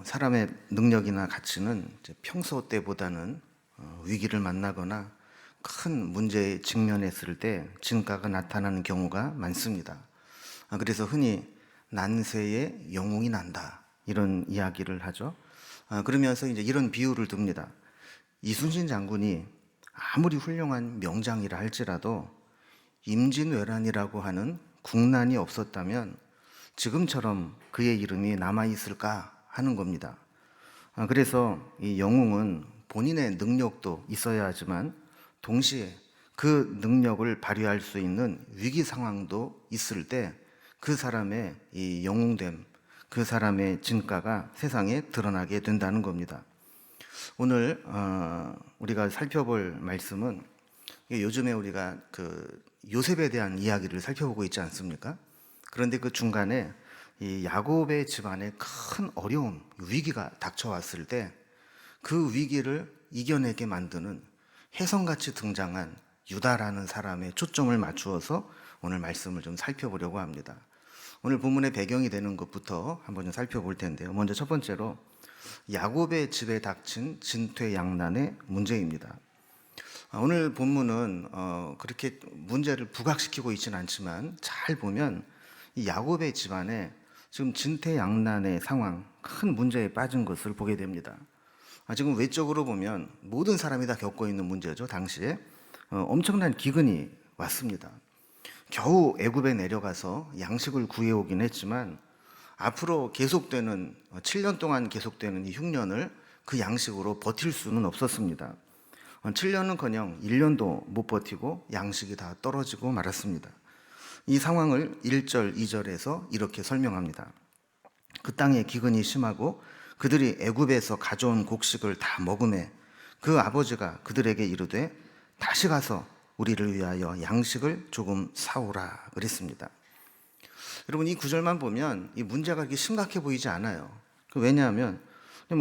사람의 능력이나 가치는 이제 평소 때보다는 위기를 만나거나 큰 문제에 직면했을 때 진가가 나타나는 경우가 많습니다. 그래서 흔히 난세에 영웅이 난다 이런 이야기를 하죠. 그러면서 이제 이런 비유를 듭니다. 이순신 장군이 아무리 훌륭한 명장이라 할지라도 임진왜란이라고 하는 국난이 없었다면 지금처럼 그의 이름이 남아있을까 하는 겁니다. 그래서 이 영웅은 본인의 능력도 있어야 하지만 동시에 그 능력을 발휘할 수 있는 위기 상황도 있을 때 그 사람의 이 영웅됨, 그 사람의 진가가 세상에 드러나게 된다는 겁니다. 오늘 우리가 살펴볼 말씀은 요즘에 우리가 그 요셉에 대한 이야기를 살펴보고 있지 않습니까? 그런데 그 중간에 이 야곱의 집안에 큰 어려움, 위기가 닥쳐왔을 때 그 위기를 이겨내게 만드는 혜성같이 등장한 유다라는 사람의 초점을 맞추어서 오늘 말씀을 좀 살펴보려고 합니다. 오늘 본문의 배경이 되는 것부터 한번 좀 살펴볼 텐데요. 먼저 첫 번째로 야곱의 집에 닥친 진퇴양난의 문제입니다. 오늘 본문은 그렇게 문제를 부각시키고 있지는 않지만 잘 보면 이 야곱의 집안에 지금 진퇴양난의 상황, 큰 문제에 빠진 것을 보게 됩니다. 지금 외적으로 보면 모든 사람이 다 겪고 있는 문제죠. 당시에 엄청난 기근이 왔습니다. 겨우 애굽에 내려가서 양식을 구해오긴 했지만 앞으로 계속되는 7년 동안 계속되는 이 흉년을 그 양식으로 버틸 수는 없었습니다. 7년은커녕 1년도 못 버티고 양식이 다 떨어지고 말았습니다. 이 상황을 1절, 2절에서 이렇게 설명합니다. 그 땅에 기근이 심하고 그들이 애굽에서 가져온 곡식을 다 먹음에 그 아버지가 그들에게 이르되 다시 가서 우리를 위하여 양식을 조금 사오라 그랬습니다. 여러분, 이 구절만 보면 이 문제가 그렇게 심각해 보이지 않아요. 왜냐하면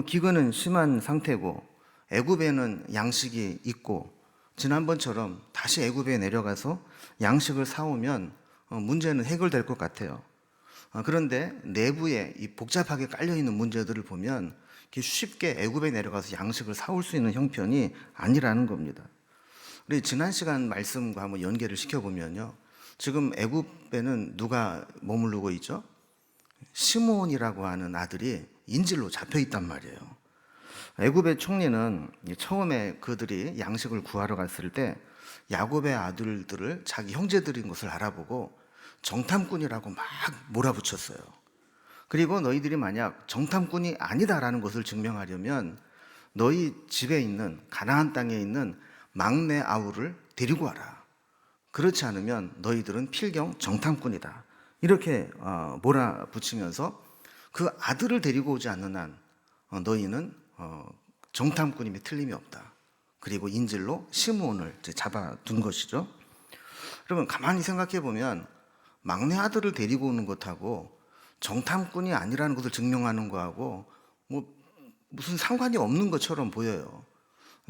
기근은 심한 상태고 애굽에는 양식이 있고 지난번처럼 다시 애굽에 내려가서 양식을 사오면 문제는 해결될 것 같아요. 그런데 내부에 이 복잡하게 깔려있는 문제들을 보면 쉽게 애굽에 내려가서 양식을 사올 수 있는 형편이 아니라는 겁니다. 우리 지난 시간 말씀과 한번 연계를 시켜보면요, 지금 애굽에는 누가 머무르고 있죠? 시므온이라고 하는 아들이 인질로 잡혀 있단 말이에요. 애굽의 총리는 처음에 그들이 양식을 구하러 갔을 때 야곱의 아들들을 자기 형제들인 것을 알아보고 정탐꾼이라고 막 몰아붙였어요. 그리고 너희들이 만약 정탐꾼이 아니다라는 것을 증명하려면 너희 집에 있는 가나안 땅에 있는 막내 아우를 데리고 와라. 그렇지 않으면 너희들은 필경 정탐꾼이다. 이렇게 몰아붙이면서 그 아들을 데리고 오지 않는 한 너희는 정탐꾼임에 틀림이 없다. 그리고 인질로 시므온을 잡아둔 것이죠. 그러면 가만히 생각해 보면 막내 아들을 데리고 오는 것하고 정탐꾼이 아니라는 것을 증명하는 것하고 무슨 상관이 없는 것처럼 보여요.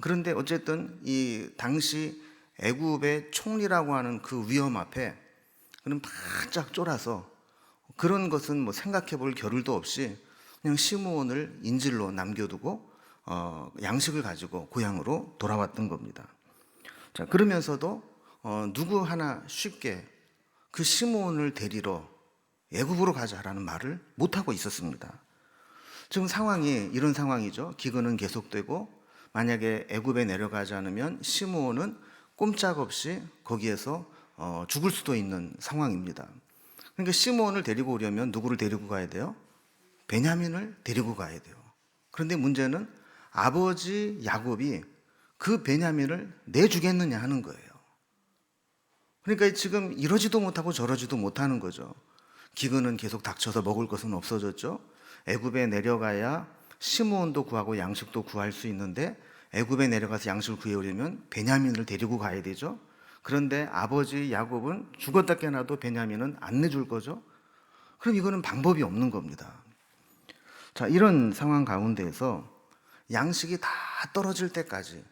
그런데 어쨌든 이 당시 애굽의 총리라고 하는 그 위험 앞에 그는 바짝 쫄아서 그런 것은 생각해 볼 겨를도 없이 그냥 시므온을 인질로 남겨두고 양식을 가지고 고향으로 돌아왔던 겁니다. 자, 그러면서도 누구 하나 쉽게 그 시므온을 데리러 애굽으로 가자라는 말을 못하고 있었습니다. 지금 상황이 이런 상황이죠. 기근은 계속되고 만약에 애굽에 내려가지 않으면 시므온은 꼼짝없이 거기에서 죽을 수도 있는 상황입니다. 그러니까 시므온을 데리고 오려면 누구를 데리고 가야 돼요? 베냐민을 데리고 가야 돼요. 그런데 문제는 아버지 야곱이 그 베냐민을 내주겠느냐 하는 거예요. 그러니까 지금 이러지도 못하고 저러지도 못하는 거죠. 기근은 계속 닥쳐서 먹을 것은 없어졌죠. 애굽에 내려가야 시므온도 구하고 양식도 구할 수 있는데 애굽에 내려가서 양식을 구해오려면 베냐민을 데리고 가야 되죠. 그런데 아버지 야곱은 죽었다 깨나도 베냐민은 안 내줄 거죠. 그럼 이거는 방법이 없는 겁니다. 자, 이런 상황 가운데에서 양식이 다 떨어질 때까지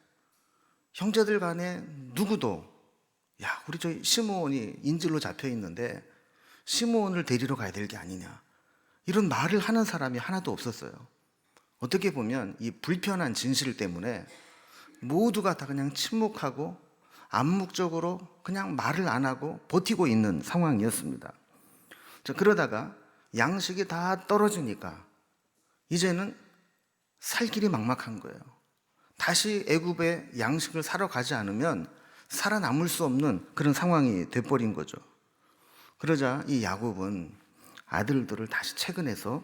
형제들 간에 누구도 우리 저 시므온이 인질로 잡혀 있는데 시므온을 데리러 가야 될 게 아니냐 이런 말을 하는 사람이 하나도 없었어요. 어떻게 보면 이 불편한 진실 때문에 모두가 다 그냥 침묵하고 암묵적으로 그냥 말을 안 하고 버티고 있는 상황이었습니다. 그러다가 양식이 다 떨어지니까 이제는 살 길이 막막한 거예요. 다시 애굽에 양식을 사러 가지 않으면 살아남을 수 없는 그런 상황이 돼버린 거죠. 그러자 이 야곱은 아들들을 다시 채근해서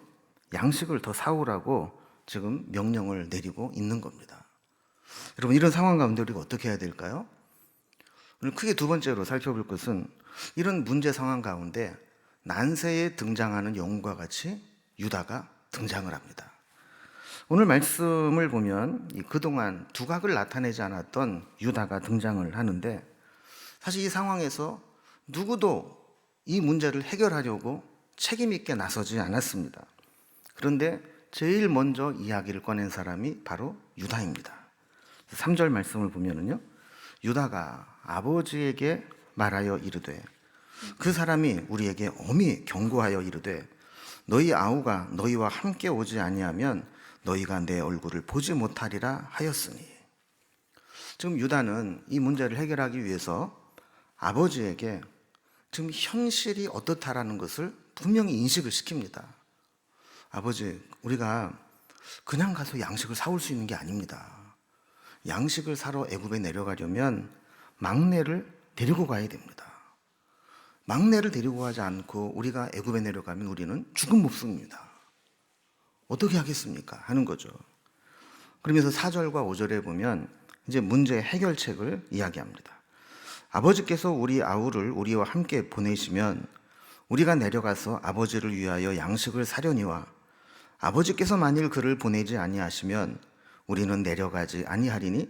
양식을 더 사오라고 지금 명령을 내리고 있는 겁니다. 여러분, 이런 상황 가운데 우리가 어떻게 해야 될까요? 오늘 크게 두 번째로 살펴볼 것은 이런 문제 상황 가운데 난세에 등장하는 영웅과 같이 유다가 등장을 합니다. 오늘 말씀을 보면 그동안 두각을 나타내지 않았던 유다가 등장을 하는데, 사실 이 상황에서 누구도 이 문제를 해결하려고 책임 있게 나서지 않았습니다. 그런데 제일 먼저 이야기를 꺼낸 사람이 바로 유다입니다. 3절 말씀을 보면은요, 유다가 아버지에게 말하여 이르되, 그 사람이 우리에게 엄히 경고하여 이르되, 너희 아우가 너희와 함께 오지 아니하면 너희가 내 얼굴을 보지 못하리라 하였으니. 지금 유다는 이 문제를 해결하기 위해서 아버지에게 지금 현실이 어떻다라는 것을 분명히 인식을 시킵니다. 아버지, 우리가 그냥 가서 양식을 사올 수 있는 게 아닙니다. 양식을 사러 애굽에 내려가려면 막내를 데리고 가야 됩니다. 막내를 데리고 가지 않고 우리가 애굽에 내려가면 우리는 죽은 목숨입니다. 어떻게 하겠습니까? 하는 거죠. 그러면서 4절과 5절에 보면 이제 문제 해결책을 이야기합니다. 아버지께서 우리 아우를 우리와 함께 보내시면 우리가 내려가서 아버지를 위하여 양식을 사려니와, 아버지께서 만일 그를 보내지 아니하시면 우리는 내려가지 아니하리니,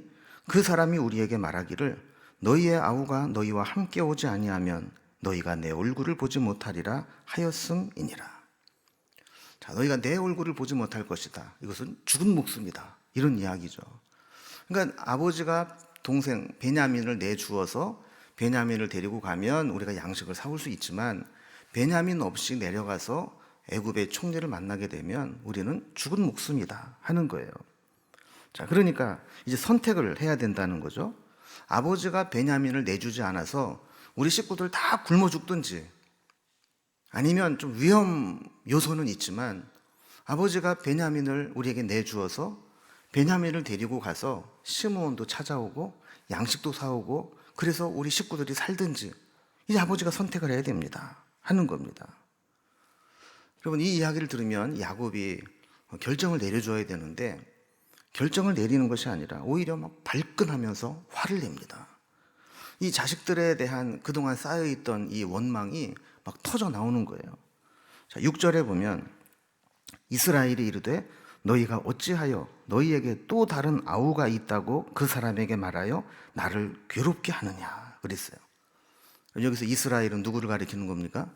그 사람이 우리에게 말하기를 너희의 아우가 너희와 함께 오지 아니하면 너희가 내 얼굴을 보지 못하리라 하였음이니라. 자, 너희가 내 얼굴을 보지 못할 것이다. 이것은 죽은 목숨이다. 이런 이야기죠. 그러니까 아버지가 동생 베냐민을 내주어서 베냐민을 데리고 가면 우리가 양식을 사올 수 있지만, 베냐민 없이 내려가서 애굽의 총리를 만나게 되면 우리는 죽은 목숨이다 하는 거예요. 자, 그러니까 이제 선택을 해야 된다는 거죠. 아버지가 베냐민을 내주지 않아서 우리 식구들 다 굶어 죽든지, 아니면 좀 위험 요소는 있지만 아버지가 베냐민을 우리에게 내주어서 베냐민을 데리고 가서 시므온도 찾아오고 양식도 사오고 그래서 우리 식구들이 살든지, 이제 아버지가 선택을 해야 됩니다 하는 겁니다. 여러분, 이 이야기를 들으면 야곱이 결정을 내려줘야 되는데 결정을 내리는 것이 아니라 오히려 막 발끈하면서 화를 냅니다. 이 자식들에 대한 그동안 쌓여있던 이 원망이 막 터져 나오는 거예요. 자, 6절에 보면 이스라엘이 이르되 너희가 어찌하여 너희에게 또 다른 아우가 있다고 그 사람에게 말하여 나를 괴롭게 하느냐 그랬어요. 여기서 이스라엘은 누구를 가리키는 겁니까?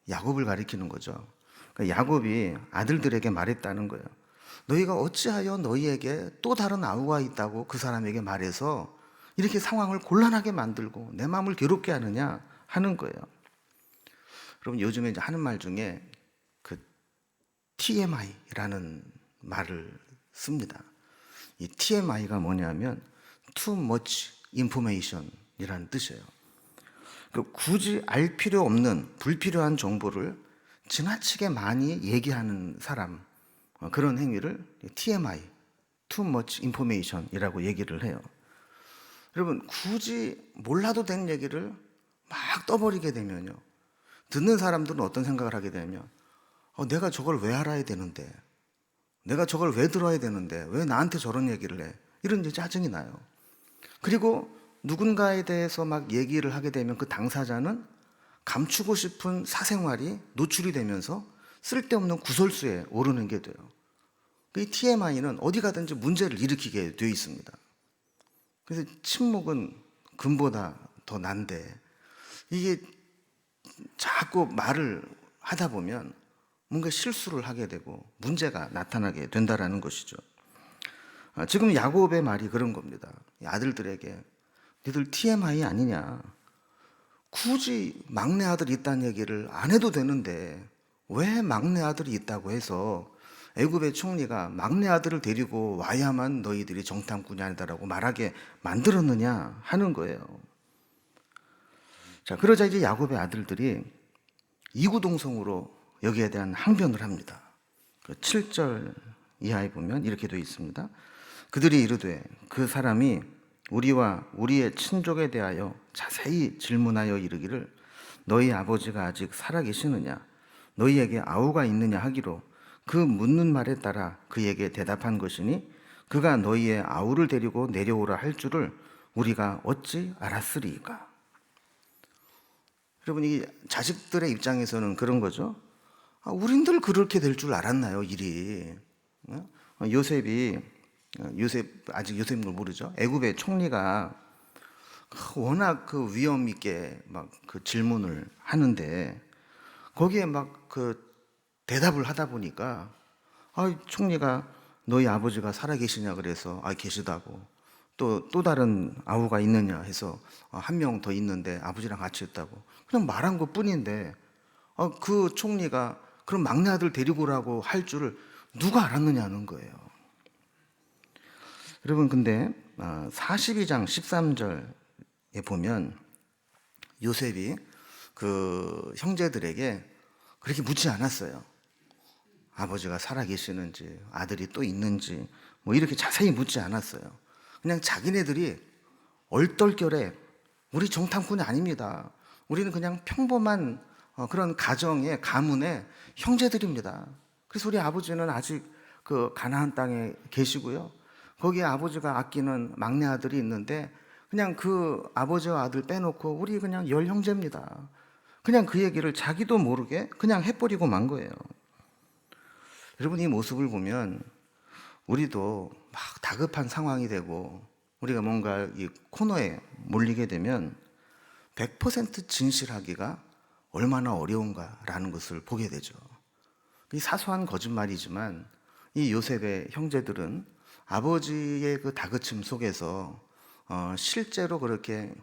야곱을 가리키는 거죠. 그러니까 야곱이 아들들에게 말했다는 거예요. 너희가 어찌하여 너희에게 또 다른 아우가 있다고 그 사람에게 말해서 이렇게 상황을 곤란하게 만들고 내 마음을 괴롭게 하느냐 하는 거예요. 여러분, 요즘에 이제 하는 말 중에 그 TMI라는 말을 씁니다. 이 TMI가 뭐냐면 Too Much Information 이라는 뜻이에요. 굳이 알 필요 없는 불필요한 정보를 지나치게 많이 얘기하는 사람, 그런 행위를 TMI, Too Much Information 이라고 얘기를 해요. 여러분, 굳이 몰라도 된 얘기를 막 떠버리게 되면요, 듣는 사람들은 어떤 생각을 하게 되냐면 내가 저걸 왜 알아야 되는데, 내가 저걸 왜 들어야 되는데 왜 나한테 저런 얘기를 해, 이런 이제 짜증이 나요. 그리고 누군가에 대해서 막 얘기를 하게 되면 그 당사자는 감추고 싶은 사생활이 노출이 되면서 쓸데없는 구설수에 오르는 게 돼요. 이 TMI는 어디 가든지 문제를 일으키게 되어 있습니다. 그래서 침묵은 금보다 더 난데, 이게 자꾸 말을 하다 보면 뭔가 실수를 하게 되고 문제가 나타나게 된다라는 것이죠. 지금 야곱의 말이 그런 겁니다. 아들들에게 니들 TMI 아니냐, 굳이 막내 아들이 있다는 얘기를 안 해도 되는데 왜 막내 아들이 있다고 해서 애굽의 총리가 막내 아들을 데리고 와야만 너희들이 정탐꾼이 아니다라고 말하게 만들었느냐 하는 거예요. 자, 그러자 이제 야곱의 아들들이 이구동성으로 여기에 대한 항변을 합니다. 7절 이하에 보면 이렇게 되어 있습니다. 그들이 이르되 그 사람이 우리와 우리의 친족에 대하여 자세히 질문하여 이르기를 너희 아버지가 아직 살아계시느냐 너희에게 아우가 있느냐 하기로 그 묻는 말에 따라 그에게 대답한 것이니 그가 너희의 아우를 데리고 내려오라 할 줄을 우리가 어찌 알았으리이까. 여러분, 이 자식들의 입장에서는 그런 거죠. 우린들 그렇게 될 줄 알았나요, 일이. 요셉 아직 요셉인 걸 모르죠. 애굽의 총리가 워낙 그 위험 있게 막 그 질문을 하는데 거기에 막 그 대답을 하다 보니까 총리가 너희 아버지가 살아계시냐 그래서 계시다고, 또 다른 아우가 있느냐 해서 한 명 더 있는데 아버지랑 같이 있다고 그냥 말한 것 뿐인데 그 총리가 그럼 막내 아들 데리고 오라고 할 줄을 누가 알았느냐는 거예요. 여러분, 근데 42장 13절에 보면 요셉이 그 형제들에게 그렇게 묻지 않았어요. 아버지가 살아계시는지 아들이 또 있는지 뭐 이렇게 자세히 묻지 않았어요. 그냥 자기네들이 얼떨결에 우리 정탐꾼이 아닙니다. 우리는 그냥 평범한 그런 가정의 가문의 형제들입니다. 그래서 우리 아버지는 아직 그 가나안 땅에 계시고요. 거기에 아버지가 아끼는 막내 아들이 있는데 그냥 그 아버지와 아들 빼놓고 우리 그냥 열 형제입니다. 그냥 그 얘기를 자기도 모르게 그냥 해버리고 만 거예요. 여러분, 이 모습을 보면 우리도 막 다급한 상황이 되고 우리가 뭔가 이 코너에 몰리게 되면 100% 진실하기가 얼마나 어려운가라는 것을 보게 되죠. 이 사소한 거짓말이지만 이 요셉의 형제들은 아버지의 그 다그침 속에서 실제로 그렇게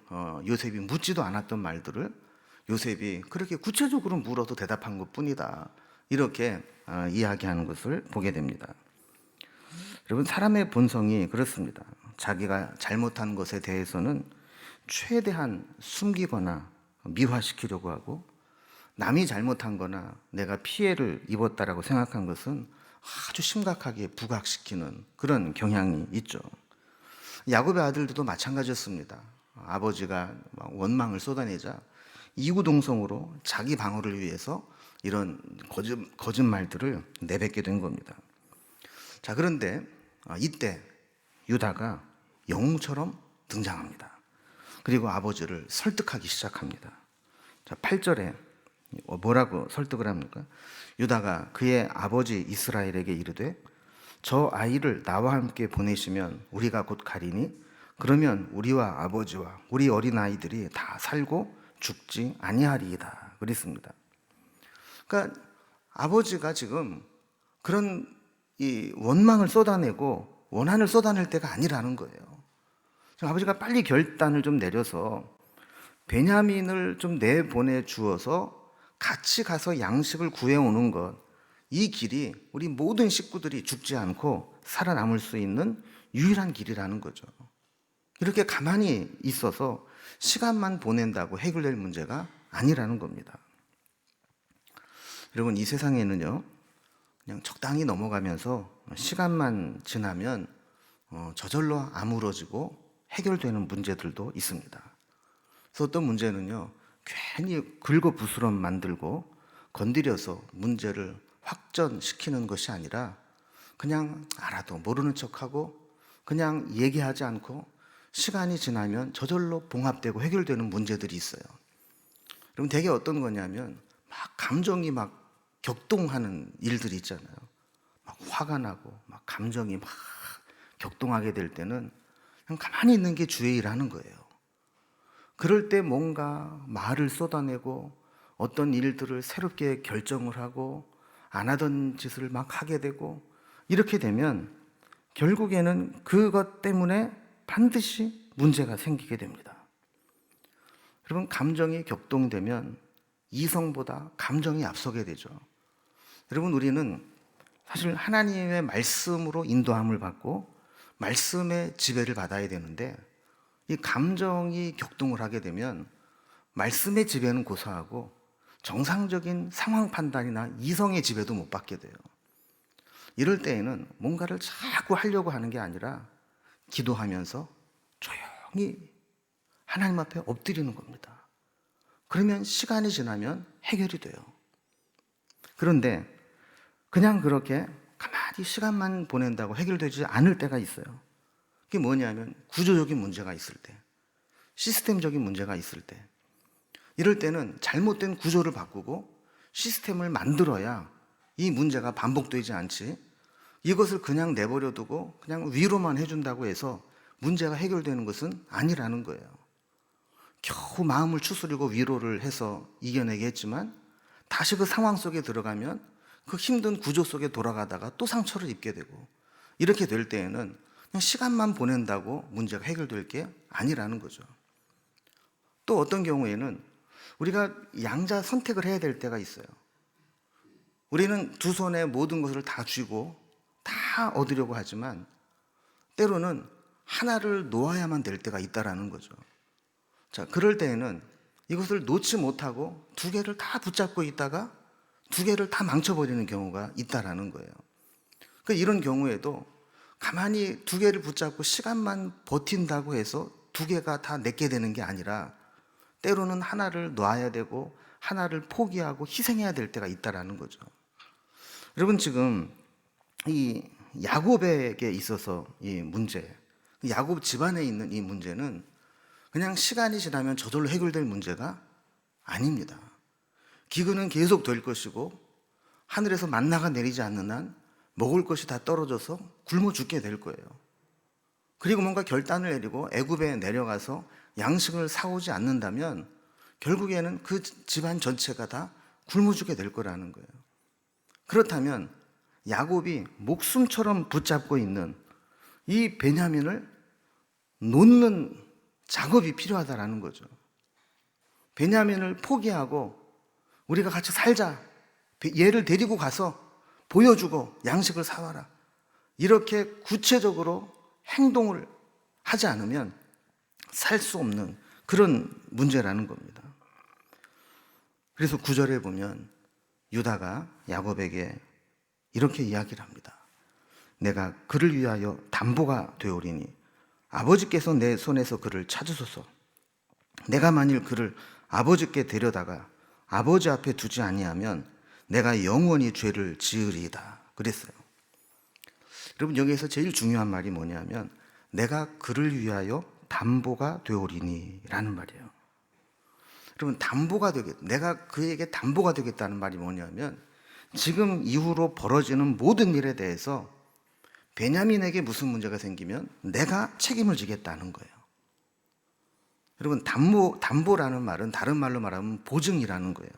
요셉이 묻지도 않았던 말들을 요셉이 그렇게 구체적으로 물어도 대답한 것 뿐이다, 이렇게 이야기하는 것을 보게 됩니다. 여러분, 사람의 본성이 그렇습니다. 자기가 잘못한 것에 대해서는 최대한 숨기거나 미화시키려고 하고, 남이 잘못한 거나 내가 피해를 입었다라고 생각한 것은 아주 심각하게 부각시키는 그런 경향이 있죠. 야곱의 아들들도 마찬가지였습니다. 아버지가 원망을 쏟아내자 이구동성으로 자기 방어를 위해서 이런 거짓말들을 내뱉게 된 겁니다. 자, 그런데 이때 유다가 영웅처럼 등장합니다. 그리고 아버지를 설득하기 시작합니다. 자, 8절에 뭐라고 설득을 합니까? 유다가 그의 아버지 이스라엘에게 이르되 저 아이를 나와 함께 보내시면 우리가 곧 가리니 그러면 우리와 아버지와 우리 어린아이들이 다 살고 죽지 아니하리이다 그랬습니다. 그러니까 아버지가 지금 그런 이 원망을 쏟아내고 원한을 쏟아낼 때가 아니라는 거예요. 지금 아버지가 빨리 결단을 좀 내려서 베냐민을 좀 내보내 주어서 같이 가서 양식을 구해오는 것, 이 길이 우리 모든 식구들이 죽지 않고 살아남을 수 있는 유일한 길이라는 거죠. 이렇게 가만히 있어서 시간만 보낸다고 해결될 문제가 아니라는 겁니다. 여러분, 이 세상에는요, 그냥 적당히 넘어가면서 시간만 지나면 저절로 아물어지고 해결되는 문제들도 있습니다. 그래서 어떤 문제는요, 괜히 긁어부스럼 만들고 건드려서 문제를 확전시키는 것이 아니라 그냥 알아도 모르는 척하고 그냥 얘기하지 않고 시간이 지나면 저절로 봉합되고 해결되는 문제들이 있어요. 그럼 대개 어떤 거냐면 막 감정이 막 격동하는 일들이 있잖아요. 막 화가 나고 막 감정이 막 격동하게 될 때는 그냥 가만히 있는 게 주의 일하는 거예요. 그럴 때 뭔가 말을 쏟아내고 어떤 일들을 새롭게 결정을 하고 안 하던 짓을 막 하게 되고, 이렇게 되면 결국에는 그것 때문에 반드시 문제가 생기게 됩니다. 여러분, 감정이 격동되면 이성보다 감정이 앞서게 되죠. 여러분, 우리는 사실 하나님의 말씀으로 인도함을 받고 말씀의 지배를 받아야 되는데, 이 감정이 격동을 하게 되면 말씀의 지배는 고사하고 정상적인 상황 판단이나 이성의 지배도 못 받게 돼요. 이럴 때에는 뭔가를 자꾸 하려고 하는 게 아니라 기도하면서 조용히 하나님 앞에 엎드리는 겁니다. 그러면 시간이 지나면 해결이 돼요. 그런데 그냥 그렇게 가만히 시간만 보낸다고 해결되지 않을 때가 있어요. 그게 뭐냐면 구조적인 문제가 있을 때, 시스템적인 문제가 있을 때, 이럴 때는 잘못된 구조를 바꾸고 시스템을 만들어야 이 문제가 반복되지 않지, 이것을 그냥 내버려 두고 그냥 위로만 해준다고 해서 문제가 해결되는 것은 아니라는 거예요. 겨우 마음을 추스리고 위로를 해서 이겨내게 했지만 다시 그 상황 속에 들어가면 그 힘든 구조 속에 돌아가다가 또 상처를 입게 되고, 이렇게 될 때에는 그냥 시간만 보낸다고 문제가 해결될 게 아니라는 거죠. 또 어떤 경우에는 우리가 양자 선택을 해야 될 때가 있어요. 우리는 두 손에 모든 것을 다 쥐고 다 얻으려고 하지만 때로는 하나를 놓아야만 될 때가 있다라는 거죠. 자, 그럴 때에는 이것을 놓지 못하고 두 개를 다 붙잡고 있다가 두 개를 다 망쳐버리는 경우가 있다라는 거예요. 그러니까 이런 경우에도 가만히 두 개를 붙잡고 시간만 버틴다고 해서 두 개가 다 내게 되는 게 아니라 때로는 하나를 놔야 되고 하나를 포기하고 희생해야 될 때가 있다라는 거죠. 여러분, 지금 이 야곱에게 있어서 이 문제, 야곱 집안에 있는 이 문제는 그냥 시간이 지나면 저절로 해결될 문제가 아닙니다. 기근은 계속 될 것이고 하늘에서 만나가 내리지 않는 한 먹을 것이 다 떨어져서 굶어 죽게 될 거예요. 그리고 뭔가 결단을 내리고 애굽에 내려가서 양식을 사오지 않는다면 결국에는 그 집안 전체가 다 굶어 죽게 될 거라는 거예요. 그렇다면 야곱이 목숨처럼 붙잡고 있는 이 베냐민을 놓는 작업이 필요하다라는 거죠. 베냐민을 포기하고 우리가 같이 살자, 얘를 데리고 가서 보여주고 양식을 사와라, 이렇게 구체적으로 행동을 하지 않으면 살 수 없는 그런 문제라는 겁니다. 그래서 9절에 보면 유다가 야곱에게 이렇게 이야기를 합니다. 내가 그를 위하여 담보가 되오리니 아버지께서 내 손에서 그를 찾으소서. 내가 만일 그를 아버지께 데려다가 아버지 앞에 두지 아니하면 내가 영원히 죄를 지으리이다 그랬어요. 여러분, 여기에서 제일 중요한 말이 뭐냐면 내가 그를 위하여 담보가 되오리니 라는 말이에요. 여러분, 담보가 되겠다, 내가 그에게 담보가 되겠다는 말이 뭐냐면 지금 이후로 벌어지는 모든 일에 대해서 베냐민에게 무슨 문제가 생기면 내가 책임을 지겠다는 거예요. 여러분, 담보라는 말은 다른 말로 말하면 보증이라는 거예요.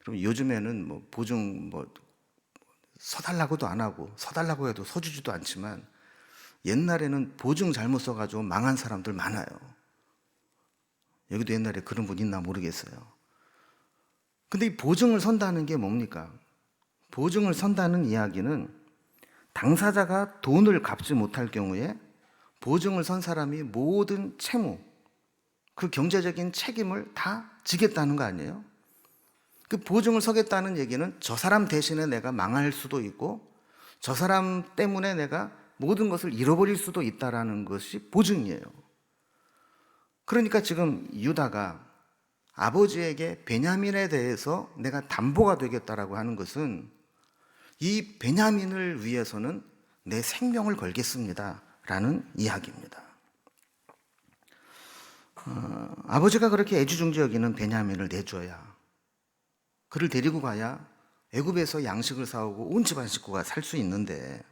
여러분, 요즘에는 보증 서달라고도 안 하고 서달라고 해도 서주지도 않지만 옛날에는 보증 잘못 써가지고 망한 사람들 많아요. 여기도 옛날에 그런 분 있나 모르겠어요. 근데 이 보증을 선다는 게 뭡니까? 보증을 선다는 이야기는 당사자가 돈을 갚지 못할 경우에 보증을 선 사람이 모든 채무, 그 경제적인 책임을 다 지겠다는 거 아니에요? 그 보증을 서겠다는 얘기는 저 사람 대신에 내가 망할 수도 있고 저 사람 때문에 내가 모든 것을 잃어버릴 수도 있다는 것이 보증이에요. 그러니까 지금 유다가 아버지에게 베냐민에 대해서 내가 담보가 되겠다라고 하는 것은 이 베냐민을 위해서는 내 생명을 걸겠습니다 라는 이야기입니다. 아버지가 그렇게 애지중지 여기는 베냐민을 내줘야, 그를 데리고 가야 애굽에서 양식을 사오고 온 집안 식구가 살 수 있는데,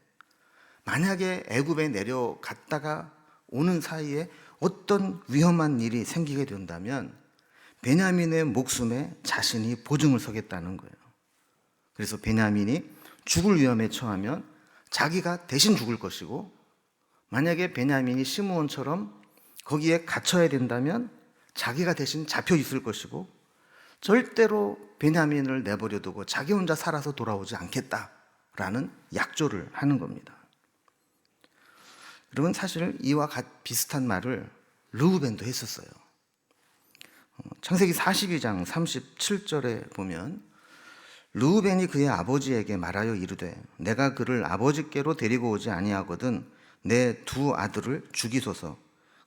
만약에 애굽에 내려갔다가 오는 사이에 어떤 위험한 일이 생기게 된다면 베냐민의 목숨에 자신이 보증을 서겠다는 거예요. 그래서 베냐민이 죽을 위험에 처하면 자기가 대신 죽을 것이고, 만약에 베냐민이 시므온처럼 거기에 갇혀야 된다면 자기가 대신 잡혀 있을 것이고, 절대로 베냐민을 내버려두고 자기 혼자 살아서 돌아오지 않겠다라는 라는 약조를 하는 겁니다. 여러분, 사실 이와 비슷한 말을 르우벤도 했었어요. 창세기 42장 37절에 보면 르우벤이 그의 아버지에게 말하여 이르되 내가 그를 아버지께로 데리고 오지 아니하거든 내 두 아들을 죽이소서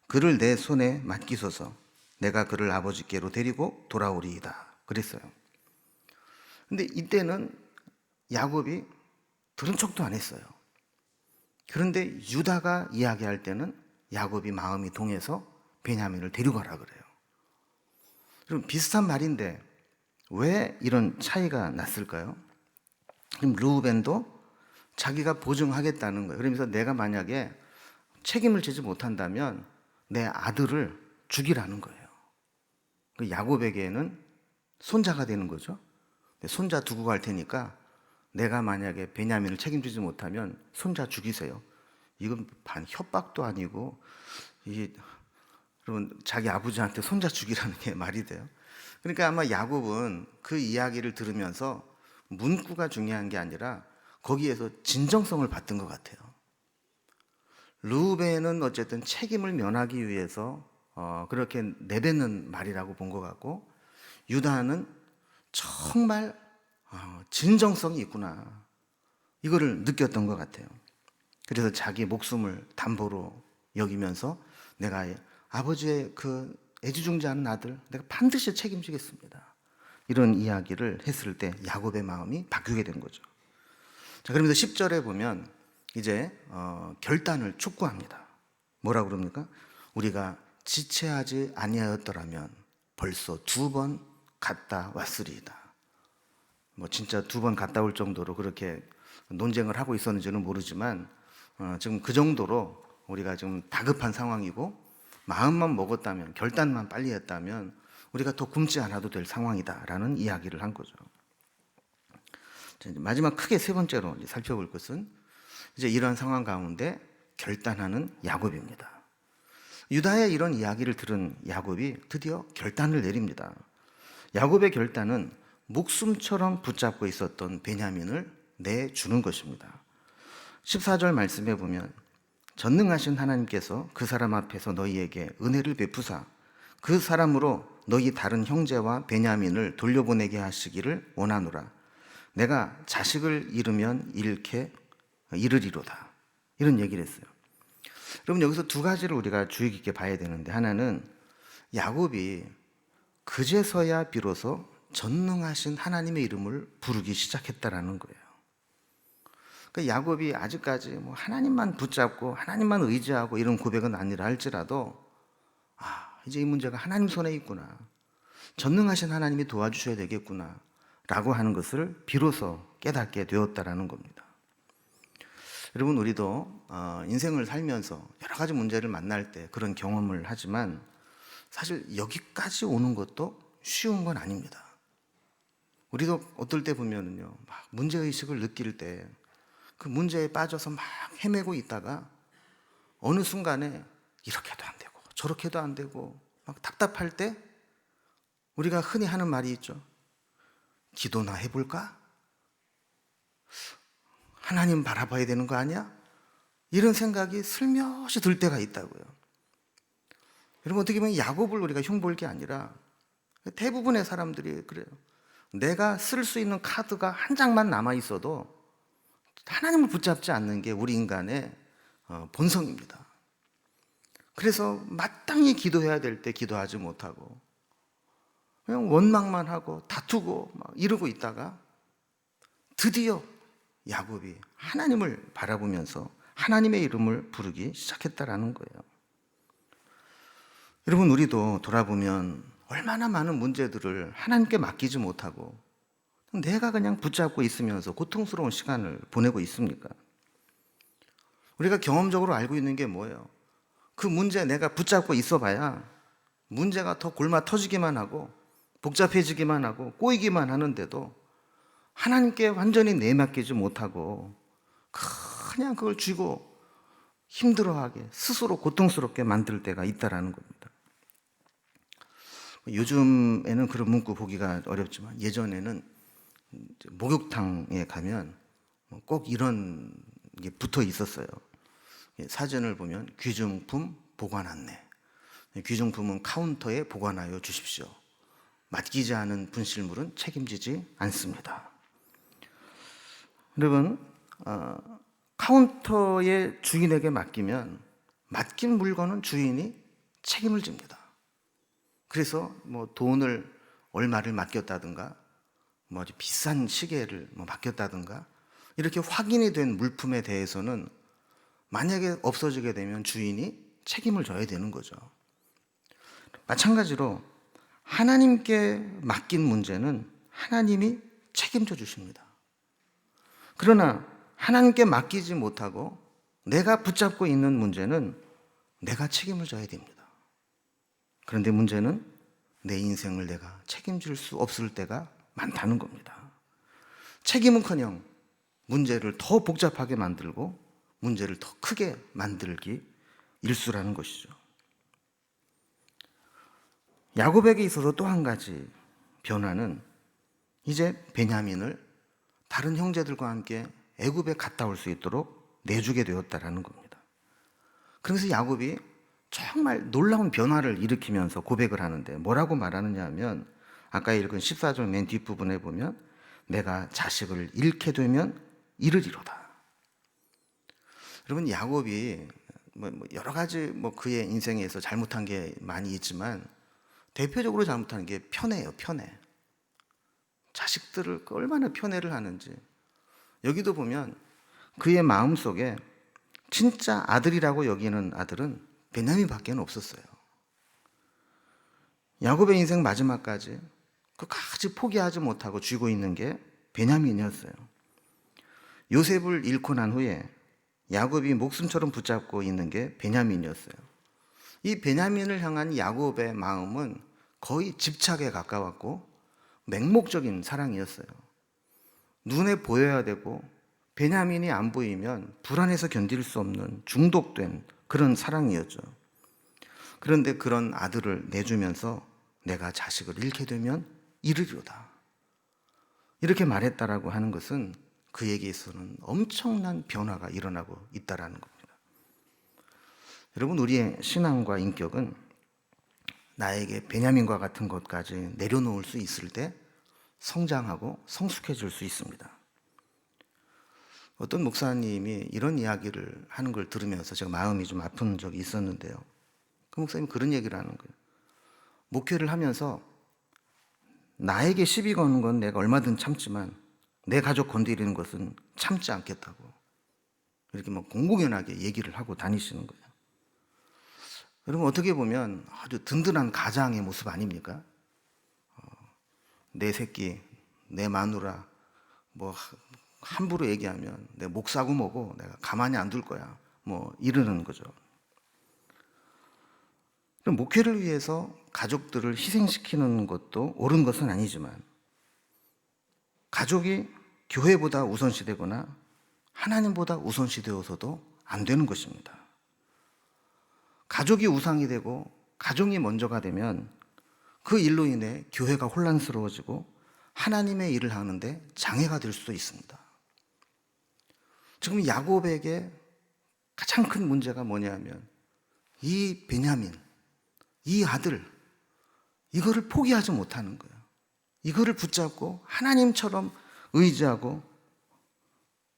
그를 내 손에 맡기소서 내가 그를 아버지께로 데리고 돌아오리이다 그랬어요. 근데 이때는 야곱이 들은 척도 안 했어요. 그런데 유다가 이야기할 때는 야곱이 마음이 동해서 베냐민을 데려가라 그래요. 그럼 비슷한 말인데 왜 이런 차이가 났을까요? 그럼 르우벤도 자기가 보증하겠다는 거예요. 그러면서 내가 만약에 책임을 지지 못한다면 내 아들을 죽이라는 거예요. 야곱에게는 손자가 되는 거죠. 손자 두고 갈 테니까 내가 만약에 베냐민을 책임지지 못하면 손자 죽이세요. 이건 반 협박도 아니고 이게 여러분 자기 아버지한테 손자 죽이라는 게 말이 돼요? 그러니까 아마 야곱은 그 이야기를 들으면서 문구가 중요한 게 아니라 거기에서 진정성을 받던 것 같아요. 르우벤은 어쨌든 책임을 면하기 위해서 그렇게 내뱉는 말이라고 본 것 같고 유다는 정말 진정성이 있구나 이거를 느꼈던 것 같아요. 그래서 자기 목숨을 담보로 여기면서 내가 아버지의 그 애지중지하는 아들 내가 반드시 책임지겠습니다 이런 이야기를 했을 때 야곱의 마음이 바뀌게 된 거죠. 자, 그러면서 10절에 보면 이제 결단을 촉구합니다. 뭐라고 그럽니까? 우리가 지체하지 아니하였더라면 벌써 2번 갔다 왔으리이다. 뭐 진짜 2번 갔다 올 정도로 그렇게 논쟁을 하고 있었는지는 모르지만 지금 그 정도로 우리가 지금 다급한 상황이고 마음만 먹었다면 결단만 빨리 했다면 우리가 더 굶지 않아도 될 상황이다라는 이야기를 한 거죠. 마지막 크게 세 번째로 살펴볼 것은 이제 이러한 상황 가운데 결단하는 야곱입니다. 유다의 이런 이야기를 들은 야곱이 드디어 결단을 내립니다. 야곱의 결단은 목숨처럼 붙잡고 있었던 베냐민을 내주는 것입니다. 14절 말씀에 보면 전능하신 하나님께서 그 사람 앞에서 너희에게 은혜를 베푸사 그 사람으로 너희 다른 형제와 베냐민을 돌려보내게 하시기를 원하노라. 내가 자식을 잃으면 잃게 잃으리로다. 이런 얘기를 했어요. 여러분 여기서 두 가지를 우리가 주의 깊게 봐야 되는데 하나는 야곱이 그제서야 비로소 전능하신 하나님의 이름을 부르기 시작했다라는 거예요. 그러니까 야곱이 아직까지 뭐 하나님만 붙잡고 하나님만 의지하고 이런 고백은 아니라 할지라도 이제 이 문제가 하나님 손에 있구나. 전능하신 하나님이 도와주셔야 되겠구나 라고 하는 것을 비로소 깨닫게 되었다라는 겁니다. 여러분 우리도 인생을 살면서 여러 가지 문제를 만날 때 그런 경험을 하지만 사실 여기까지 오는 것도 쉬운 건 아닙니다. 우리도 어떨 때 보면은요 막 문제의식을 느낄 때 그 문제에 빠져서 막 헤매고 있다가 어느 순간에 이렇게도 안 되고 저렇게도 안 되고 막 답답할 때 우리가 흔히 하는 말이 있죠. 기도나 해볼까? 하나님 바라봐야 되는 거 아니야? 이런 생각이 슬며시 들 때가 있다고요. 여러분 어떻게 보면 야곱을 우리가 흉볼 게 아니라 대부분의 사람들이 그래요. 내가 쓸 수 있는 카드가 한 장만 남아 있어도 하나님을 붙잡지 않는 게 우리 인간의 본성입니다. 그래서 마땅히 기도해야 될 때 기도하지 못하고 그냥 원망만 하고 다투고 막 이러고 있다가 드디어 야곱이 하나님을 바라보면서 하나님의 이름을 부르기 시작했다라는 거예요. 여러분 우리도 돌아보면 얼마나 많은 문제들을 하나님께 맡기지 못하고 내가 그냥 붙잡고 있으면서 고통스러운 시간을 보내고 있습니까? 우리가 경험적으로 알고 있는 게 뭐예요? 그 문제 내가 붙잡고 있어봐야 문제가 더 골마 터지기만 하고 복잡해지기만 하고 꼬이기만 하는데도 하나님께 완전히 내맡기지 못하고 그냥 그걸 쥐고 힘들어하게 스스로 고통스럽게 만들 때가 있다라는 겁니다. 요즘에는 그런 문구 보기가 어렵지만 예전에는 목욕탕에 가면 꼭 이런 게 붙어 있었어요. 사전을 보면 귀중품 보관 안내. 귀중품은 카운터에 보관하여 주십시오. 맡기지 않은 분실물은 책임지지 않습니다. 여러분, 카운터에 주인에게 맡기면 맡긴 물건은 주인이 책임을 집니다. 그래서 돈을 얼마를 맡겼다든가 아주 비싼 시계를 맡겼다든가 이렇게 확인이 된 물품에 대해서는 만약에 없어지게 되면 주인이 책임을 져야 되는 거죠. 마찬가지로 하나님께 맡긴 문제는 하나님이 책임져 주십니다. 그러나 하나님께 맡기지 못하고 내가 붙잡고 있는 문제는 내가 책임을 져야 됩니다. 그런데 문제는 내 인생을 내가 책임질 수 없을 때가 많다는 겁니다. 책임은커녕 문제를 더 복잡하게 만들고 문제를 더 크게 만들기 일쑤라는 것이죠. 야곱에게 있어서 또 한 가지 변화는 이제 베냐민을 다른 형제들과 함께 애굽에 갔다 올 수 있도록 내주게 되었다라는 겁니다. 그래서 야곱이 정말 놀라운 변화를 일으키면서 고백을 하는데 뭐라고 말하느냐 하면 아까 읽은 14절 맨 뒷부분에 보면 내가 자식을 잃게 되면 이르리로다. 여러분, 야곱이 여러 가지 그의 인생에서 잘못한 게 많이 있지만 대표적으로 잘못한 게 편애예요. 편애. 자식들을 얼마나 편애를 하는지. 여기도 보면 그의 마음속에 진짜 아들이라고 여기는 아들은 베냐민밖에 없었어요. 야곱의 인생 마지막까지 끝까지 포기하지 못하고 쥐고 있는 게 베냐민이었어요. 요셉을 잃고 난 후에 야곱이 목숨처럼 붙잡고 있는 게 베냐민이었어요. 이 베냐민을 향한 야곱의 마음은 거의 집착에 가까웠고 맹목적인 사랑이었어요. 눈에 보여야 되고 베냐민이 안 보이면 불안해서 견딜 수 없는 중독된 그런 사랑이었죠. 그런데 그런 아들을 내주면서 내가 자식을 잃게 되면 이르리로다. 이렇게 말했다라고 하는 것은 그에게서는 엄청난 변화가 일어나고 있다라는 겁니다. 여러분, 우리의 신앙과 인격은 나에게 베냐민과 같은 것까지 내려놓을 수 있을 때 성장하고 성숙해질 수 있습니다. 어떤 목사님이 이런 이야기를 하는 걸 들으면서 제가 마음이 좀 아픈 적이 있었는데요. 그 목사님이 그런 얘기를 하는 거예요. 목회를 하면서 나에게 시비 거는 건 내가 얼마든 참지만 내 가족 건드리는 것은 참지 않겠다고 이렇게 공공연하게 얘기를 하고 다니시는 거예요. 여러분, 어떻게 보면 아주 든든한 가장의 모습 아닙니까? 내 새끼, 내 마누라 함부로 얘기하면 내 목 사고 뭐고 내가 가만히 안 둘 거야 이러는 거죠. 그럼 목회를 위해서 가족들을 희생시키는 것도 옳은 것은 아니지만 가족이 교회보다 우선시되거나 하나님보다 우선시되어서도 안 되는 것입니다. 가족이 우상이 되고 가족이 먼저가 되면 그 일로 인해 교회가 혼란스러워지고 하나님의 일을 하는데 장애가 될 수도 있습니다. 지금 야곱에게 가장 큰 문제가 뭐냐면 이 베냐민, 이 아들, 이거를 포기하지 못하는 거예요. 이거를 붙잡고 하나님처럼 의지하고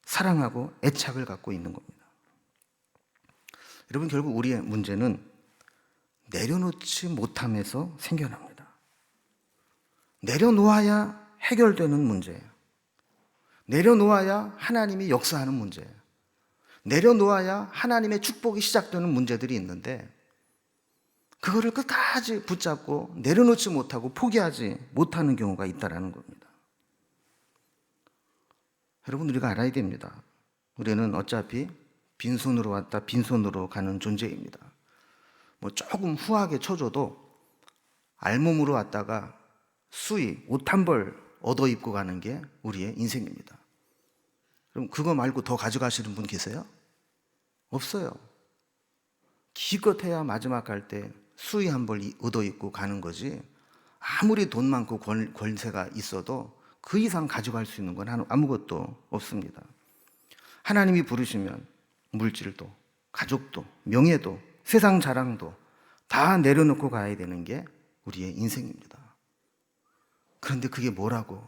사랑하고 애착을 갖고 있는 겁니다. 여러분, 결국 우리의 문제는 내려놓지 못함에서 생겨납니다. 내려놓아야 해결되는 문제예요. 내려놓아야 하나님이 역사하는 문제예요. 내려놓아야 하나님의 축복이 시작되는 문제들이 있는데 그거를 끝까지 붙잡고 내려놓지 못하고 포기하지 못하는 경우가 있다는 겁니다. 여러분, 우리가 알아야 됩니다. 우리는 어차피 빈손으로 왔다 빈손으로 가는 존재입니다. 조금 후하게 쳐줘도 알몸으로 왔다가 수의, 옷 한 벌 얻어 입고 가는 게 우리의 인생입니다. 그럼 그거 말고 더 가져가시는 분 계세요? 없어요. 기껏해야 마지막 갈 때 수의 한 벌 얻어 입고 가는 거지 아무리 돈 많고 권세가 있어도 그 이상 가져갈 수 있는 건 아무것도 없습니다. 하나님이 부르시면 물질도, 가족도, 명예도, 세상 자랑도 다 내려놓고 가야 되는 게 우리의 인생입니다. 그런데 그게 뭐라고?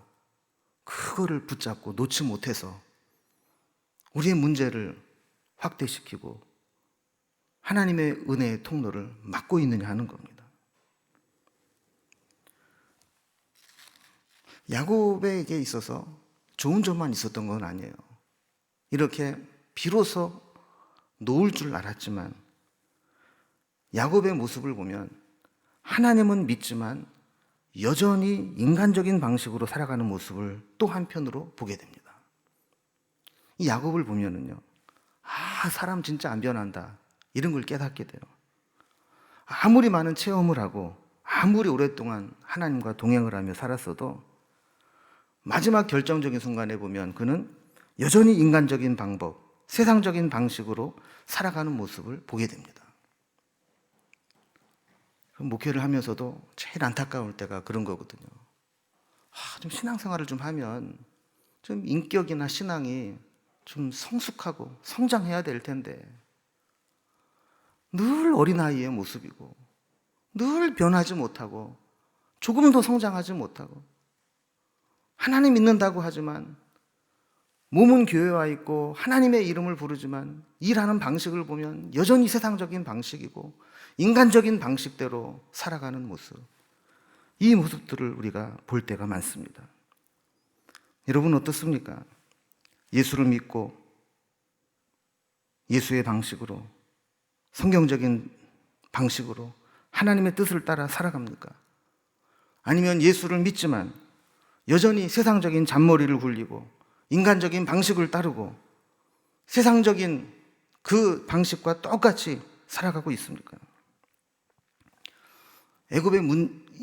그거를 붙잡고 놓지 못해서 우리의 문제를 확대시키고 하나님의 은혜의 통로를 막고 있느냐 하는 겁니다. 야곱에게 있어서 좋은 점만 있었던 건 아니에요. 이렇게 비로소 놓을 줄 알았지만 야곱의 모습을 보면 하나님은 믿지만 여전히 인간적인 방식으로 살아가는 모습을 또 한편으로 보게 됩니다. 이 야곱을 보면은요, 사람 진짜 안 변한다, 이런 걸 깨닫게 돼요. 아무리 많은 체험을 하고 아무리 오랫동안 하나님과 동행을 하며 살았어도 마지막 결정적인 순간에 보면 그는 여전히 인간적인 방법, 세상적인 방식으로 살아가는 모습을 보게 됩니다. 목회를 하면서도 제일 안타까울 때가 그런 거거든요. 좀 신앙생활을 좀 하면 좀 인격이나 신앙이 좀 성숙하고 성장해야 될 텐데 늘 어린아이의 모습이고 늘 변하지 못하고 조금도 성장하지 못하고 하나님 믿는다고 하지만 몸은 교회에 와 있고 하나님의 이름을 부르지만 일하는 방식을 보면 여전히 세상적인 방식이고 인간적인 방식대로 살아가는 모습, 이 모습들을 우리가 볼 때가 많습니다. 여러분 어떻습니까? 예수를 믿고 예수의 방식으로, 성경적인 방식으로 하나님의 뜻을 따라 살아갑니까? 아니면 예수를 믿지만 여전히 세상적인 잔머리를 굴리고 인간적인 방식을 따르고 세상적인 그 방식과 똑같이 살아가고 있습니까?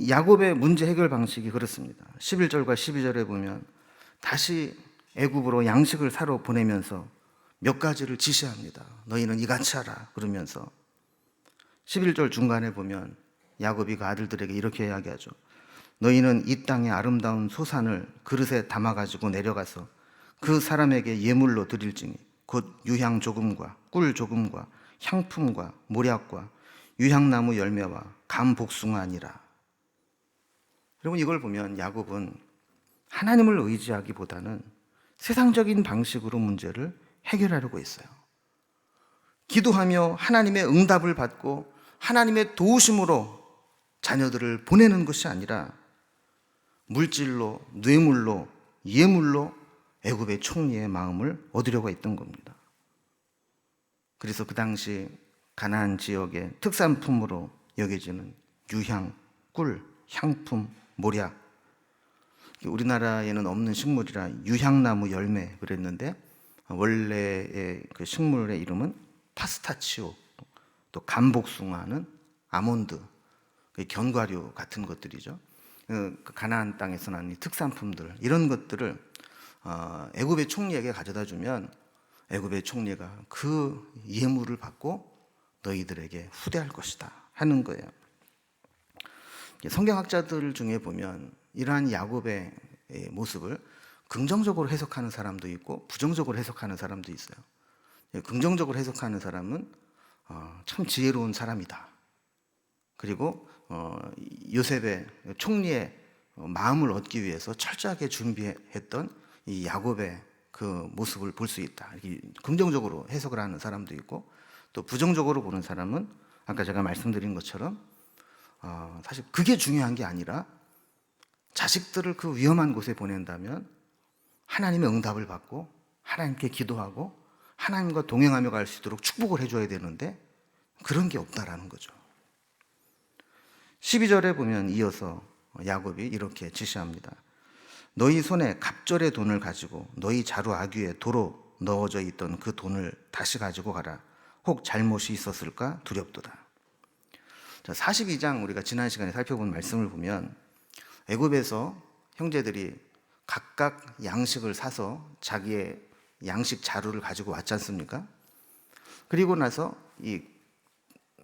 야곱의 문제 해결 방식이 그렇습니다. 11절과 12절에 보면 다시 애굽으로 양식을 사러 보내면서 몇 가지를 지시합니다. 너희는 이같이 하라 그러면서 11절 중간에 보면 야곱이 그 아들들에게 이렇게 이야기하죠. 너희는 이 땅의 아름다운 소산을 그릇에 담아가지고 내려가서 그 사람에게 예물로 드릴지니 곧 유향 조금과 꿀 조금과 향품과 모략과 유향나무 열매와 감 복숭아니라. 여러분 이걸 보면 야곱은 하나님을 의지하기보다는 세상적인 방식으로 문제를 해결하려고 했어요. 기도하며 하나님의 응답을 받고 하나님의 도우심으로 자녀들을 보내는 것이 아니라 물질로, 뇌물로, 예물로 애굽의 총리의 마음을 얻으려고 했던 겁니다. 그래서 그 당시 가나안 지역의 특산품으로 여겨지는 유향, 꿀, 향품, 모략, 우리나라에는 없는 식물이라 유향나무 열매 그랬는데 원래의 그 식물의 이름은 파스타치오, 또 감복숭아는 아몬드, 견과류 같은 것들이죠. 가나안 땅에서 난 이 특산품들, 이런 것들을 애굽의 총리에게 가져다 주면 애굽의 총리가 그 예물을 받고 너희들에게 후대할 것이다 하는 거예요. 성경학자들 중에 보면 이러한 야곱의 모습을 긍정적으로 해석하는 사람도 있고 부정적으로 해석하는 사람도 있어요. 긍정적으로 해석하는 사람은 참 지혜로운 사람이다. 그리고 요셉의 총리의 마음을 얻기 위해서 철저하게 준비했던 이 야곱의 그 모습을 볼 수 있다. 이렇게 긍정적으로 해석을 하는 사람도 있고, 또 부정적으로 보는 사람은 아까 제가 말씀드린 것처럼 사실 그게 중요한 게 아니라 자식들을 그 위험한 곳에 보낸다면 하나님의 응답을 받고 하나님께 기도하고 하나님과 동행하며 갈 수 있도록 축복을 해줘야 되는데 그런 게 없다라는 거죠. 12절에 보면 이어서 야곱이 이렇게 지시합니다. 너희 손에 갑절의 돈을 가지고 너희 자루 아귀에 도로 넣어져 있던 그 돈을 다시 가지고 가라. 혹 잘못이 있었을까 두렵도다. 자, 42장 우리가 지난 시간에 살펴본 말씀을 보면 애굽에서 형제들이 각각 양식을 사서 자기의 양식 자루를 가지고 왔지 않습니까? 그리고 나서 이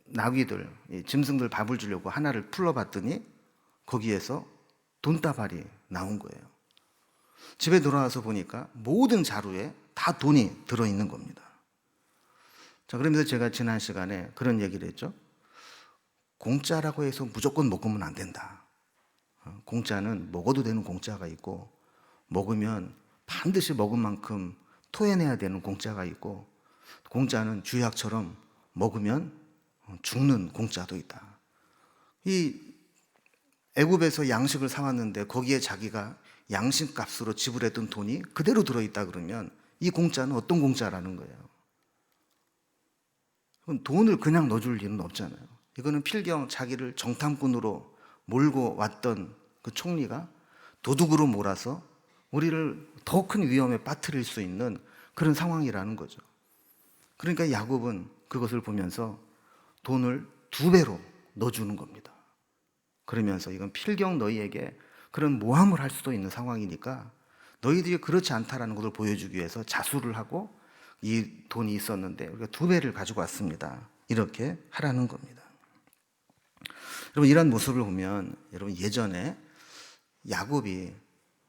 나귀들, 이 짐승들 밥을 주려고 하나를 풀러봤더니 거기에서 돈다발이 나온 거예요. 집에 돌아와서 보니까 모든 자루에 다 다 돈이 들어있는 겁니다. 자, 그러면서 제가 지난 시간에 그런 얘기를 했죠. 공짜라고 해서 무조건 먹으면 안 된다. 공짜는 먹어도 되는 공짜가 있고, 먹으면 반드시 먹은 만큼 토해내야 되는 공짜가 있고, 공짜는 주약처럼 먹으면 죽는 공짜도 있다. 이 애굽에서 양식을 사왔는데 거기에 자기가 양식 값으로 지불했던 돈이 그대로 들어있다 그러면 이 공짜는 어떤 공짜라는 거예요. 돈을 그냥 넣어줄 일은 없잖아요. 이거는 필경 자기를 정탐꾼으로 몰고 왔던 그 총리가 도둑으로 몰아서 우리를 더 큰 위험에 빠뜨릴 수 있는 그런 상황이라는 거죠. 그러니까 야곱은 그것을 보면서 돈을 2배로 넣어주는 겁니다. 그러면서 이건 필경 너희에게 그런 모함을 할 수도 있는 상황이니까 너희들이 그렇지 않다라는 것을 보여주기 위해서 자수를 하고 이 돈이 있었는데 우리가 2배를 가지고 왔습니다. 이렇게 하라는 겁니다. 여러분, 이런 모습을 보면 여러분, 예전에 야곱이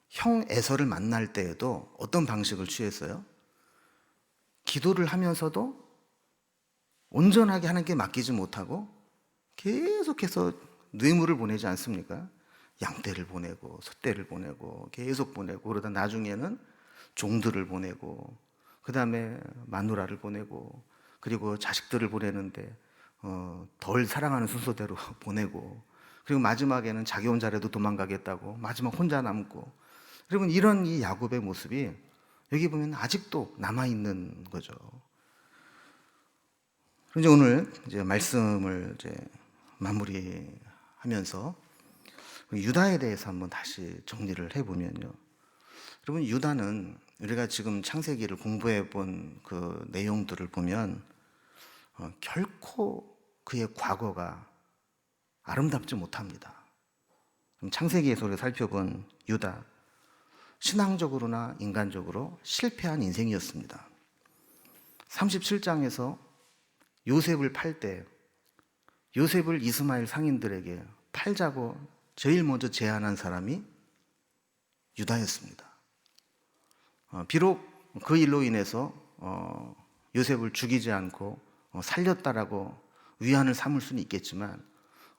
형 에서를 만날 때에도 어떤 방식을 취했어요? 기도를 하면서도 온전하게 하나님께 맡기지 못하고 계속해서 뇌물을 보내지 않습니까? 양떼를 보내고 소떼를 보내고 계속 보내고, 그러다 나중에는 종들을 보내고, 그 다음에 마누라를 보내고, 그리고 자식들을 보내는데 덜 사랑하는 순서대로 보내고, 그리고 마지막에는 자기 혼자라도 도망가겠다고 마지막 혼자 남고. 여러분, 이런 이 야곱의 모습이 여기 보면 아직도 남아있는 거죠. 그런데 오늘 이제 말씀을 이제 마무리하면서 유다에 대해서 한번 다시 정리를 해보면요. 여러분, 유다는 우리가 지금 창세기를 공부해 본 그 내용들을 보면 결코 그의 과거가 아름답지 못합니다. 창세기에서 우리가 살펴본 유다, 신앙적으로나 인간적으로 실패한 인생이었습니다. 37장에서 요셉을 팔 때 요셉을 이스마엘 상인들에게 팔자고 제일 먼저 제안한 사람이 유다였습니다. 비록 그 일로 인해서 요셉을 죽이지 않고 살렸다라고 위안을 삼을 수는 있겠지만,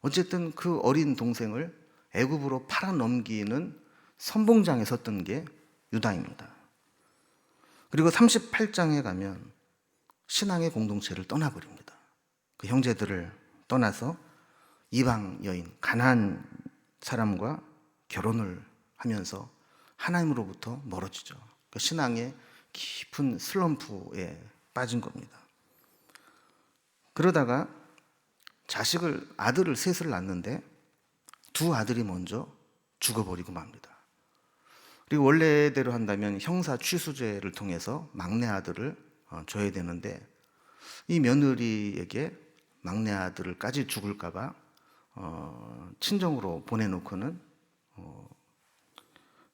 어쨌든 그 어린 동생을 애굽으로 팔아넘기는 선봉장에 섰던 게 유다입니다. 그리고 38장에 가면 신앙의 공동체를 떠나버립니다. 그 형제들을 떠나서 이방 여인 가나안 사람과 결혼을 하면서 하나님으로부터 멀어지죠. 그 신앙의 깊은 슬럼프에 빠진 겁니다. 그러다가 아들을 셋을 낳는데 2 아들이 먼저 죽어버리고 맙니다. 그리고 원래대로 한다면 형사 취수제를 통해서 막내 아들을 줘야 되는데, 이 며느리에게 막내 아들을까지 죽을까봐 친정으로 보내놓고는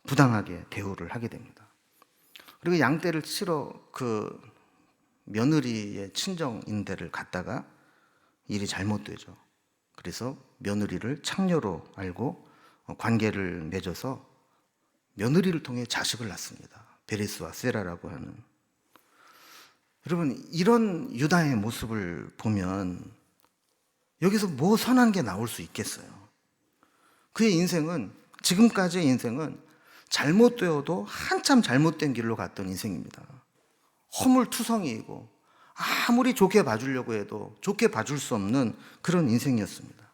부당하게 대우를 하게 됩니다. 그리고 양떼를 치러 그 며느리의 친정인 데를 갔다가 일이 잘못되죠. 그래서 며느리를 창녀로 알고 관계를 맺어서 며느리를 통해 자식을 낳습니다. 베레스와 세라라고 하는. 여러분, 이런 유다의 모습을 보면 여기서 뭐 선한 게 나올 수 있겠어요? 그의 인생은, 지금까지의 인생은 잘못되어도 한참 잘못된 길로 갔던 인생입니다. 허물투성이이고 아무리 좋게 봐주려고 해도 좋게 봐줄 수 없는 그런 인생이었습니다.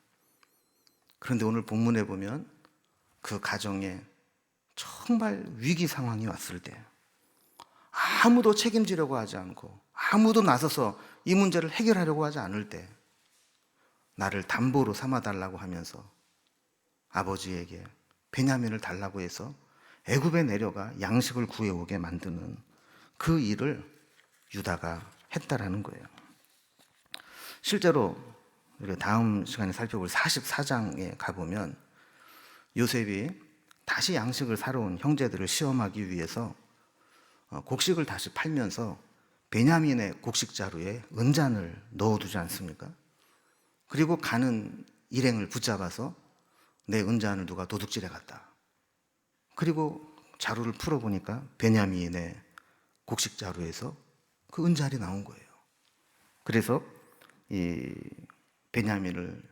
그런데 오늘 본문에 보면 그 가정에 정말 위기 상황이 왔을 때 아무도 책임지려고 하지 않고 아무도 나서서 이 문제를 해결하려고 하지 않을 때 나를 담보로 삼아달라고 하면서 아버지에게 베냐민을 달라고 해서 애굽에 내려가 양식을 구해오게 만드는 그 일을 유다가 했다라는 거예요. 실제로 우리가 다음 시간에 살펴볼 44장에 가보면 요셉이 다시 양식을 사러 온 형제들을 시험하기 위해서 곡식을 다시 팔면서 베냐민의 곡식 자루에 은잔을 넣어두지 않습니까? 그리고 가는 일행을 붙잡아서 내 은잔을 누가 도둑질해 갔다. 그리고 자루를 풀어보니까 베냐민의 곡식자루에서 그 은자알이 나온 거예요. 그래서 이 베냐민을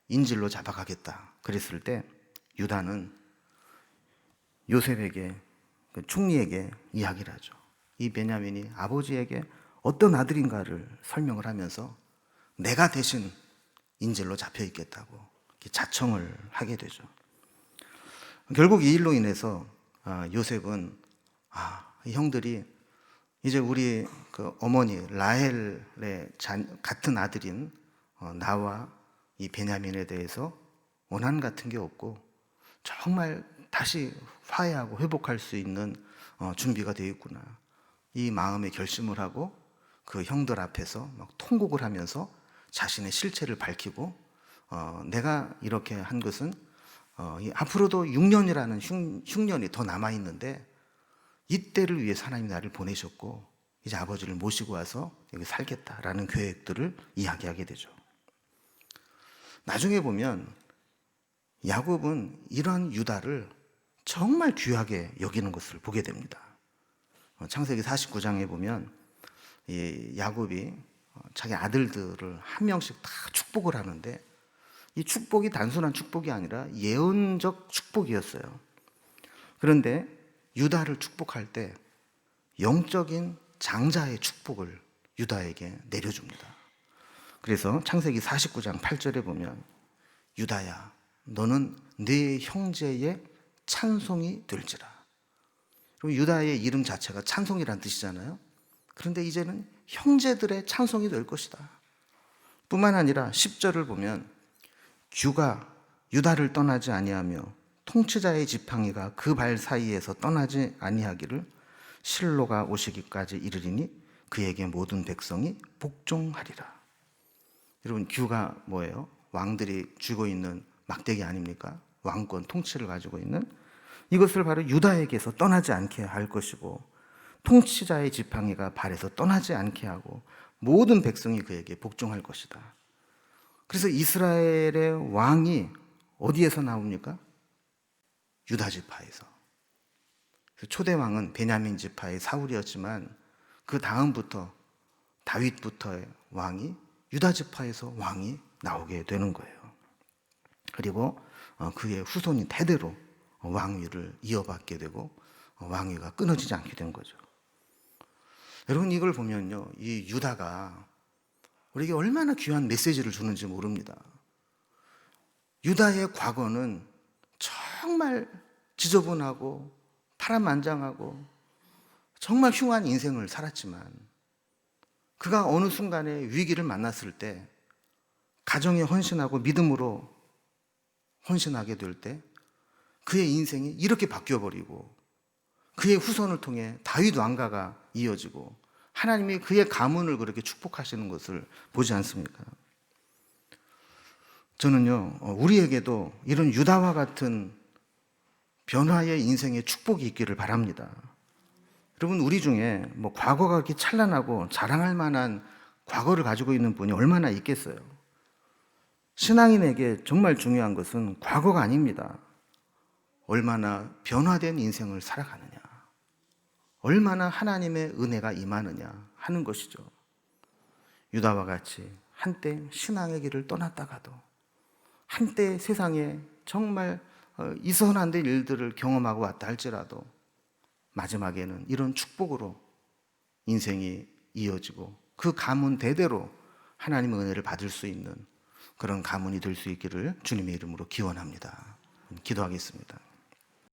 인질로 잡아가겠다 그랬을 때 유다는 요셉에게, 그 총리에게 이야기를 하죠. 이 베냐민이 아버지에게 어떤 아들인가를 설명을 하면서 내가 대신 인질로 잡혀 있겠다고 자청을 하게 되죠. 결국 이 일로 인해서 요셉은 이 형들이 이제 우리 그 어머니 라헬의 같은 아들인 나와 이 베냐민에 대해서 원한 같은 게 없고 정말 다시 화해하고 회복할 수 있는 준비가 되어 있구나, 이 마음의 결심을 하고 그 형들 앞에서 막 통곡을 하면서 자신의 실체를 밝히고 내가 이렇게 한 것은 앞으로도 6년이라는 흉년이 더 남아있는데 이때를 위해서 하나님이 나를 보내셨고 이제 아버지를 모시고 와서 여기 살겠다라는 계획들을 이야기하게 되죠. 나중에 보면 야곱은 이런 유다를 정말 귀하게 여기는 것을 보게 됩니다. 창세기 49장에 보면 이 야곱이 자기 아들들을 한 명씩 다 축복을 하는데 이 축복이 단순한 축복이 아니라 예언적 축복이었어요. 그런데 유다를 축복할 때 영적인 장자의 축복을 유다에게 내려줍니다. 그래서 창세기 49장 8절에 보면 유다야 너는 네 형제의 찬송이 될지라. 그리고 유다의 이름 자체가 찬송이란 뜻이잖아요. 그런데 이제는 형제들의 찬송이 될 것이다. 뿐만 아니라 10절을 보면 규가 유다를 떠나지 아니하며 통치자의 지팡이가 그 발 사이에서 떠나지 아니하기를 실로가 오시기까지 이르리니 그에게 모든 백성이 복종하리라. 여러분, 규가 뭐예요? 왕들이 쥐고 있는 막대기 아닙니까? 왕권 통치를 가지고 있는, 이것을 바로 유다에게서 떠나지 않게 할 것이고 통치자의 지팡이가 발에서 떠나지 않게 하고 모든 백성이 그에게 복종할 것이다. 그래서 이스라엘의 왕이 어디에서 나옵니까? 유다 지파에서. 초대 왕은 베냐민 지파의 사울이었지만 그 다음부터 다윗부터의 왕이 유다 지파에서 왕이 나오게 되는 거예요. 그리고 그의 후손이 대대로 왕위를 이어받게 되고 왕위가 끊어지지 않게 된 거죠. 여러분, 이걸 보면요, 이 유다가 우리에게 얼마나 귀한 메시지를 주는지 모릅니다. 유다의 과거는 정말 지저분하고 파란만장하고 정말 흉한 인생을 살았지만 그가 어느 순간에 위기를 만났을 때 가정에 헌신하고 믿음으로 헌신하게 될 때 그의 인생이 이렇게 바뀌어버리고 그의 후손을 통해 다윗 왕가가 이어지고 하나님이 그의 가문을 그렇게 축복하시는 것을 보지 않습니까? 저는요, 우리에게도 이런 유다와 같은 변화의 인생의 축복이 있기를 바랍니다. 여러분, 우리 중에 뭐 과거가 그렇게 찬란하고 자랑할 만한 과거를 가지고 있는 분이 얼마나 있겠어요? 신앙인에게 정말 중요한 것은 과거가 아닙니다. 얼마나 변화된 인생을 살아가느냐, 얼마나 하나님의 은혜가 임하느냐 하는 것이죠. 유다와 같이 한때 신앙의 길을 떠났다가도 한때 세상에 정말 있어서는 안 될 일들을 경험하고 왔다 할지라도 마지막에는 이런 축복으로 인생이 이어지고 그 가문 대대로 하나님의 은혜를 받을 수 있는 그런 가문이 될 수 있기를 주님의 이름으로 기원합니다. 기도하겠습니다.